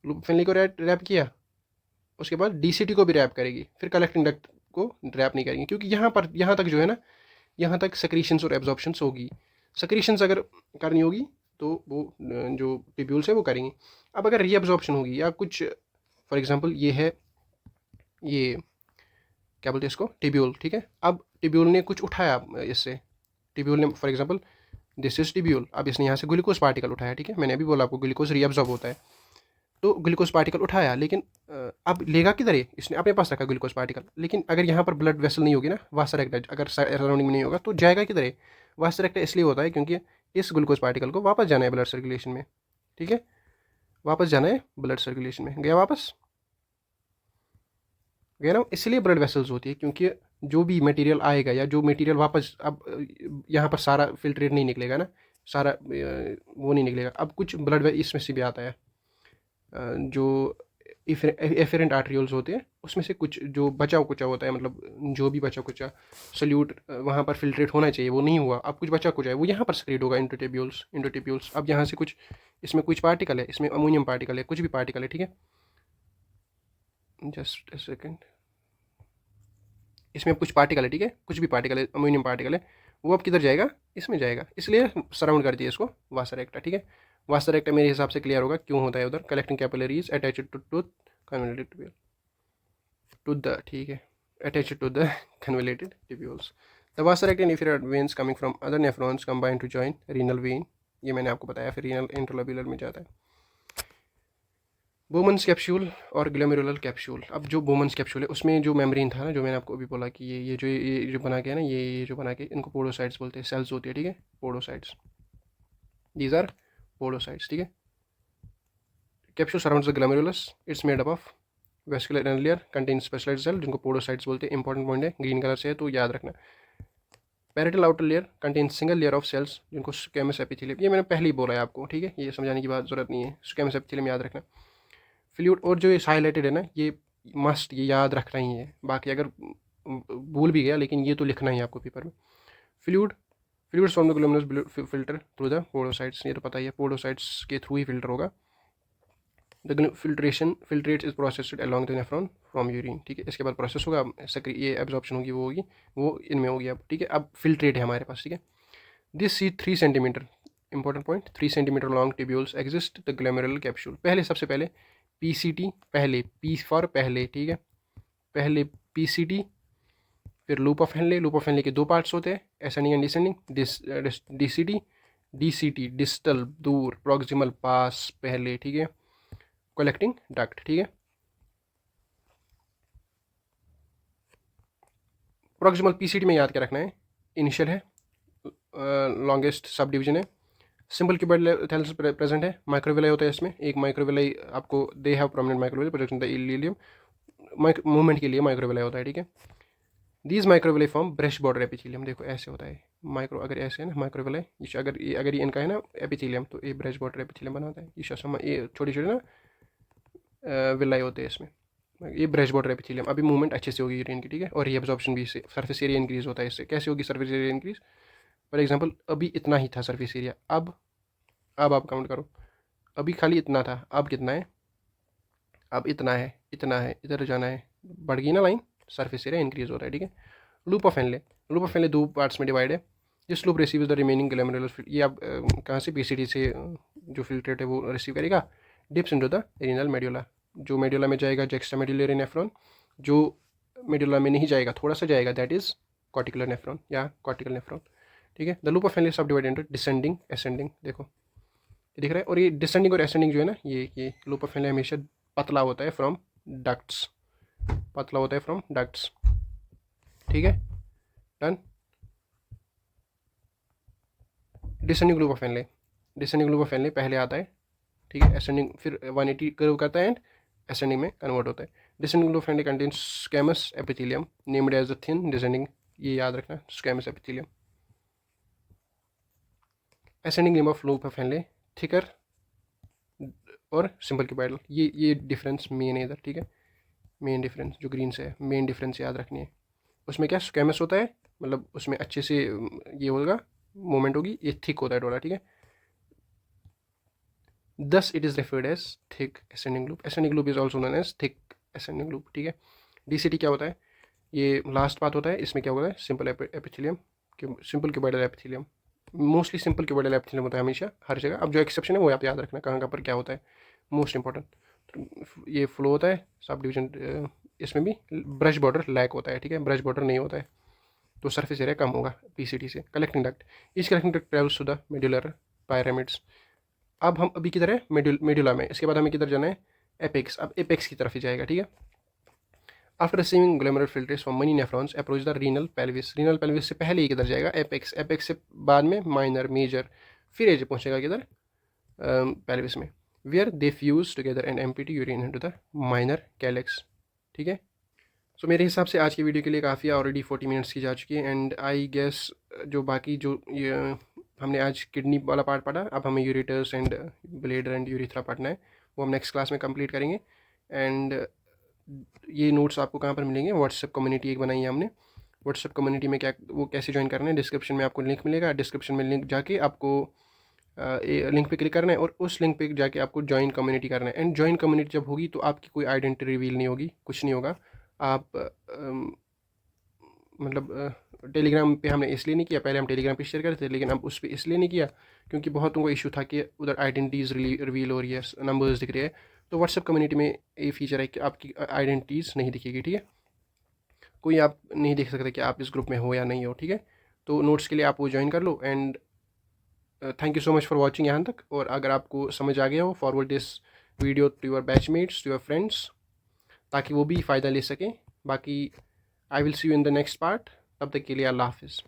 लूप ऑफ हेनले को रैप किया, उसके बाद DCT को भी रैप करेगी, फिर कलेक्टिंग डक्ट को रैप नहीं करेंगे, क्योंकि यहाँ तक जो है ना, यहाँ तक सक्रीशंस और एब्जॉर्प्शंस होगी, सक्रीशंस अगर करनी होगी तो वो जो ट्यूब्यूल्स है वो करेंगे। अब अगर रीअब्जॉर्प्शन होगी या कुछ फॉर एग्जांपल ये है, ये क्या बोलते हैं इसको, टिब्यूल, ठीक है। अब टिब्यूल ने कुछ उठाया इससे, टिब्यूल ने for example this is tubule, अब इसने यहाँ से ग्लूकोज पार्टिकल उठाया, ठीक है। मैंने अभी बोला आपको ग्लूकोज रीअब्जॉर्ब होता है, तो ग्लूकोज पार्टिकल उठाया, लेकिन अब लेगा किधर है, इसने अपने पास रखा ग्लूकोज पार्टिकल। लेकिन अगर यहाँ पर ब्लड वेसल नहीं होगी ना, वासर एक्टा अगर सराउंडिंग में नहीं होगा, तो जाएगा किधर है। वासर एक्टा इसलिए होता है क्योंकि इस ग्लूकोज पार्टिकल को वापस जाना है ब्लड सर्कुलेशन में, ठीक है, वापस जाना है ब्लड सर्कुलेशन में। गया वापस, गया ना। इसलिए ब्लड वेसल्स होती है, क्योंकि जो भी मटेरियल आएगा या जो मटेरियल वापस, अब यहाँ पर सारा फिल्ट्रेट नहीं निकलेगा ना, सारा वो नहीं निकलेगा। अब कुछ ब्लड इसमें से भी आता है, जो एफेरेंट आर्ट्रियोल्स होते हैं, उसमें से कुछ जो बचा कुचा होता है, मतलब जो भी बचा कुचा सल्यूट वहाँ पर फिल्ट्रेट होना चाहिए वो नहीं हुआ, अब कुछ बचा कुचा है वो यहाँ पर सक्रीट होगा इंटरटिब्यूल्स। अब यहाँ से कुछ, इसमें कुछ पार्टिकल है, इसमें अमोनियम पार्टिकल है, कुछ भी पार्टिकल है, ठीक है। जस्ट अ सेकेंड, इसमें कुछ पार्टिकल है, ठीक है, कुछ भी पार्टिकल है, अमोनियम पार्टिकल है, वो अब किधर जाएगा, इसमें जाएगा, इसलिए सराउंड कर दिया इसको वासर एक्टा, ठीक है। वासर एक्टा मेरे हिसाब से क्लियर होगा क्यों होता है उधर। Collecting capillaries attached to both convoluted to the, ठीक है, attached to the convoluted tubules. The vasa recta inferior veins coming from other nephrons combine to join renal vein, ये मैंने आपको बताया, फिर रीनल इंट्रालोब्यूलर में जाता है। बोमन्स कैप्सूल और ग्लोमेरुलर कैप्सूल। अब जो बोमन्स कैप्सूल है उसमें जो मेम्ब्रेन था ना, जो मैंने आपको अभी बोला कि ये जो बना के है ना, ये जो बना के, इनको पोडोसाइट्स बोलते हैं, सेल्स होती है, ठीक है, पोडोसाइट्स, दीज आर पोडोसाइट्स, ठीक है। Capsule surrounds the glomerulus, it's made up of vascular inner layer contain specialized cell, जिनको पोडोसाइट्स बोलते हैं। इंपॉर्टेंट पॉइंट है, ग्रीन कलर से है तो याद रखना। Parietal outer layer contain single layer of cells, जिनको स्क्वेमस एपिथेलियम, ये मैंने पहले ही बोला है आपको, ठीक है, ये समझाने की बात जरूरत नहीं है, स्क्वेमस एपिथेलियम याद रखना। फ्लूइड, और जो ये हाईलाइटेड है ना, ये मस्ट, ये याद रखना ही है, बाकी अगर भूल भी गया लेकिन ये तो लिखना ही आपको पेपर में। Fluid, fluids from the glomerulus filter through the podocytes, ये तो पता ही है, पोडोसाइट्स के थ्रू ही फिल्टर होगा। The filtrate is processed along the nephron from urine, ठीक है, इसके बाद प्रोसेस होगा, ये एब्जॉर्प्शन होगी, वो इनमें होगी अब, ठीक है। अब फिल्ट्रेट है हमारे पास, ठीक है। दिस सी 3 centimetre, important point, 3 centimetre long tubules exist the glomerular capsule. पहले, सबसे पहले पीसीटी, पहले पी फॉर पहले, ठीक है, पहले पीसीटी, फिर loop of Henley. Loop of Henley के दो पार्ट्स होते हैं, ascending and descending, DCT, DCT distal दूर, प्रॉक्सिमल पास पहले, ठीक है, कलेक्टिंग डक्ट, ठीक है। प्रॉक्सिमल पीसीटी में याद क्या रखना है, इनिशियल है, लॉन्गेस्ट सब डिवीजन है, सिंपल क्यूबॉइड थैलस प्रेजेंट है, माइक्रोविलाई होता है इसमें, एक माइक्रोविलाई आपको, they have prominent microvilli projection the ilium, movement के लिए माइक्रोविलाई होता है, ठीक है। These microvilli form brush border epithelium, देखो ऐसे होता है माइक्रो, अगर ऐसे है ना माइक्रोविलाई, अगर ये इनका है ना एपिथेलियम, तो ये ब्रश बॉर्डर एपिथेलियम बनाता है, ये छोटे छोटे ना विलाई होते हैं इसमें, ये ब्रश बॉर्डर एपिथेलियम। अभी मूवमेंट अच्छे से होगी यूरिन की, ठीक है, और रीअब्जॉर्प्शन भी इससे, सरफेस एरिया इंक्रीज होता है इससे। कैसे होगी surface area increase, for example अभी इतना ही था सरफेस एरिया, अब आप काउंट करो, अभी खाली इतना था, अब कितना है, अब इतना है, इतना है, इधर जाना है, बढ़ गई ना लाइन, सरफेस एरिया इंक्रीज हो रहा है, ठीक है। Loop of Henley, loop of Henley दो पार्ट्स में डिवाइड है। जिस loop receive the remaining glomerular, ये आप कहाँ से, पीसीटी से जो फिल्ट्रेट है वो रिसीव करेगा, dips into the renal medulla, जो मेड्यूला में जाएगा एक्स्ट्रा मेड्यूलरी नेफ्रॉन, जो मेड्यूला में नहीं जाएगा, थोड़ा सा जाएगा, दैट इज कॉर्टिकुलर नेफ्रॉन या कॉर्टिकल नेफ्रॉन, ठीक है। द लूप ऑफ हेनले सब डिवाइड इनटू डिसेंडिंग असेंडिंग, देखो ये दिख रहा है। और ये डिसेंडिंग और असेंडिंग जो है ना, ये लूप ऑफ हेनले हमेशा पतला होता है फ्रॉम डक्ट्स, पतला होता है फ्रॉम डक्ट्स, ठीक है, done. Descending loop of Henley, descending loop of Henley पहले आता है, ठीक है, असेंडिंग फिर 180 कर्व करता है एंड असेंडिंग में कन्वर्ट होता है। Descending loop of Henle contains squamous epithelium named as the thin descending, ये याद रखना, squamous epithelium. Ascending limb of loop of Henle thicker और सिंपल क्यूबॉइडल, ये डिफरेंस मेन है इधर, ठीक है, मेन डिफरेंस जो ग्रीन से है, मेन डिफरेंस याद रखनी है। उसमें क्या स्क्वेमस होता है, मतलब उसमें अच्छे से ये होगा, मूवमेंट होगी, ये थिक होता है थोड़ा, ठीक है। Thus it is referred as thick ascending loop, ascending loop is also known as thick ascending loop, ठीक है। डीसीटी क्या होता है, ये लास्ट पार्ट होता है, इसमें क्या होता है, simple epithelium, simple cuboidal epithelium, mostly simple cuboidal epithelium होता है हमेशा हर जगह। अब जो एक्सेप्शन है वो आप याद रखना, कहाँ कहाँ पर क्या होता है, मोस्ट इंपॉर्टेंट। ये फ्लो होता है, सब डिवीजन इसमें भी ब्रश बॉर्डर लैक होता है, ठीक है, ब्रश बॉर्डर नहीं होता है, तो सरफेस एरिया कम होगा पीसीटी से। Collecting duct, each collecting duct travels to the medullary pyramids. अब हम अभी किधर है, मेडुला में, इसके बाद हमें किधर जाना है, एपेक्स। अब एपेक्स की तरफ ही जाएगा, ठीक है। After receiving glomerular filtrates from many nephrons approach the renal pelvis. Renal pelvis से पहले ही किधर जाएगा, एपेक्स। एपेक्स से बाद में माइनर, मेजर, फिर एज पहुंचेगा किधर, पेल्विस में, where they fuse together and empty urine into the minor calyx, ठीक है। सो मेरे हिसाब से आज की वीडियो के लिए काफ़ी, ऑलरेडी 40 मिनट्स की जा चुकी है। एंड आई गेस जो बाकी जो हमने आज किडनी वाला पार्ट पढ़ा, अब हमें ureters and bladder and urethra पढ़ना है, वो हम नेक्स्ट क्लास में कंप्लीट करेंगे। एंड ये नोट्स आपको कहाँ पर मिलेंगे, व्हाट्सएप कम्युनिटी एक बनाई है हमने। व्हाट्सएप कम्युनिटी में क्या, वो कैसे ज्वाइन करना है, डिस्क्रिप्शन में आपको लिंक मिलेगा, डिस्क्रिप्शन में लिंक जाके आपको लिंक पे क्लिक करना है और उस लिंक पे जाके आपको ज्वाइन कम्युनिटी करना है। एंड ज्वाइन कम्युनिटी जब होगी तो आपकी कोई आइडेंटिटी रिवील नहीं होगी, कुछ नहीं होगा। आप मतलब टेलीग्राम पे हमने इसलिए नहीं किया, पहले हम टेलीग्राम पे शेयर करते थे, लेकिन अब उस पर इसलिए नहीं किया क्योंकि बहुतों को इशू था कि उधर आइडेंटिटीज़ रिवील हो रही है, नंबर्स दिख रहे हैं। तो व्हाट्सएप कम्युनिटी में ये फीचर है कि आपकी आइडेंटिटीज़ नहीं दिखेगी, ठीक है, कोई आप नहीं देख सकते कि आप इस ग्रुप में हो या नहीं हो, ठीक है। तो नोट्स के लिए आप वो ज्वाइन कर लो। And thank you so much for watching यहाँ तक। और अगर आपको समझ आ गया हो, forward this video to your batchmates, to your friends, ताकि वो भी फ़ायदा ले सकें। बाकी I will see you in the next part, तब तक के लिए अल्लाह हाफिज़।